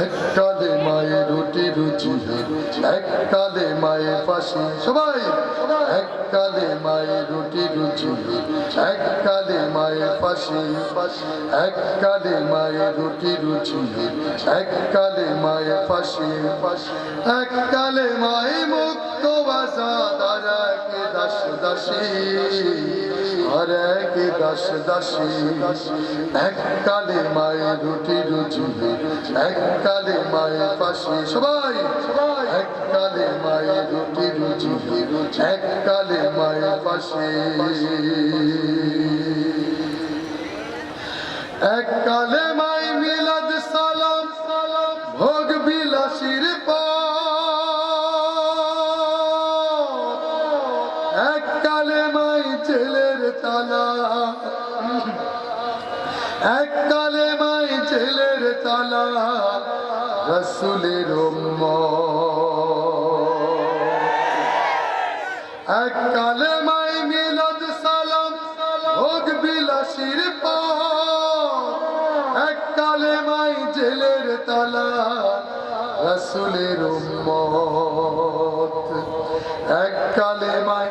এককালে মায়ের রুটি রুচি, এককালে মায়ের ফাঁসি। সবাই এককালে মায়ের রুটি রুচি, এককালে মায়ের ফাঁসি। এককালে মায়ের রুটি রুচি, এককালে মায়ের ফাঁসি। এককালে মাই মুক্ত আজাদ, আর একে দাস দাসী, আর একে দাস দাসী। এককালে মায়ের রুটি রুচি, এককালে মায়ের ফাঁসি। সবাই এককালে মায়ের রুটি রুচি, এককালে মায়ের ফাঁসি। এককালে মাই মিলাদ সালাম, ভোগ বিলাসীর পথ। এককালে মাই জেলের তালা, এককালে মাই জেলের তালা, রাসূলের উম্মত। এককালে মাই মিলাদ সালাম, ভোগ বিলাসীর পথ। এককালে মাই জেলের তালা, রাসূলের উম্মত। এককালে মাই,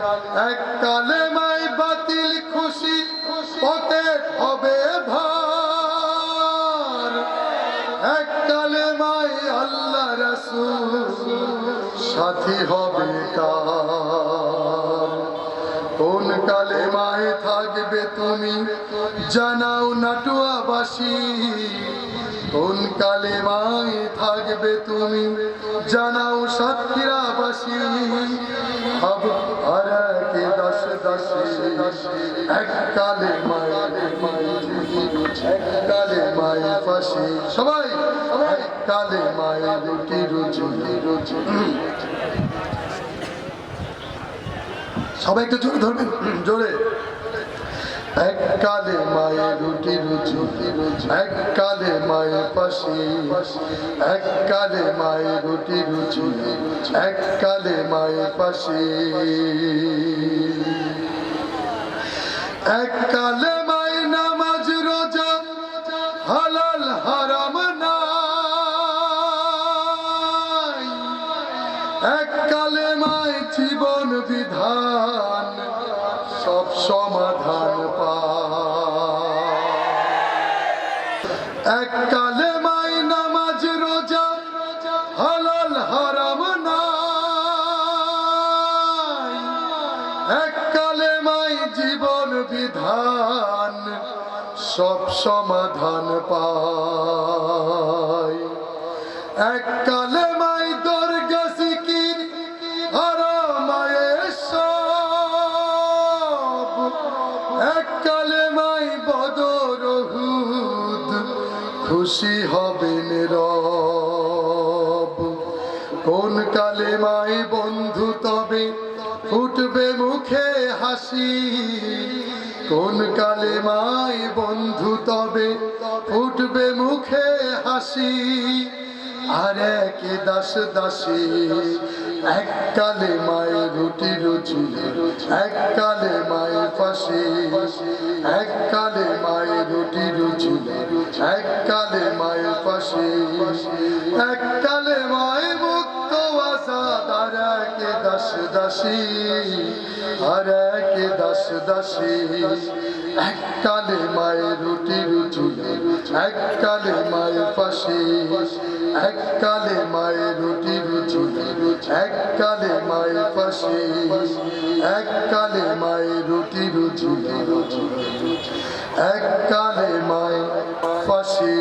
এককালে মাই বাতিল খুশি, পকেট হবে ভার। এককালে মাই আল্লাহ রাসূল, সাথী হবে কার। কোন কালে মায়ে থাকবে তুমি, জানাও নাটুয়াবাসী। কোন কালে মায়ে থাকবে তুমি, জানাও সাতক্ষীরাবাসী। আব আর একে দাস দাসী, এককালে মায়ের, এককালে মায়ের ফাঁসি। সবাই এককালে মায়ের রুটি রুচি, সবাই একটু জোরে ধরবেন, জোরে। এককালে মায়ের রুটি রুচি, এককালে মায়ের ফাঁসি। এককালে মায়ের রুটি রুচি, এককালে মায়ের ফাঁসি। এককালে মাই নামাজ রোজা, হালাল হারাম নাই। এককালে মাই জীবন বিধান, সব সমাধান পায়। এককালে মাই নামাজ রোজা, হালাল হারাম নাই। এককালে মাই জীবন বিধান, সব সমাধান পায়। এককালে মাই দরগা জিকির, আর মায়ের সব। এককালে মাই বদর উহুদ, খুশি হবেন রব। কোন কালে মাই বন্ধু তবে, ফুটবে মুখে হাসি। কোন কালে মাই বন্ধু তবে, ফুটবে মুখে হাসি। আর একে দাস দাসী। এককালে মায়ের রুটি রুচি, এককালে মায়ের ফাঁসি। এককালে মায়ের রুটি রুচি, এককালে মায়ের ফাঁসি। এককালে মায়ের মুক্ত আজাদ, আর একে দাস দাসী, আর একে দাস দাসী। এককালে মায়ের রুটি রুচি, এককালে মায়ের ফাঁসি। এককালে মায়ের রুটি রুচি, এককালে মায়ের ফাঁসি। এককালে মায়ের রুটি রুচি, এককালে মায়ের ফাঁসি।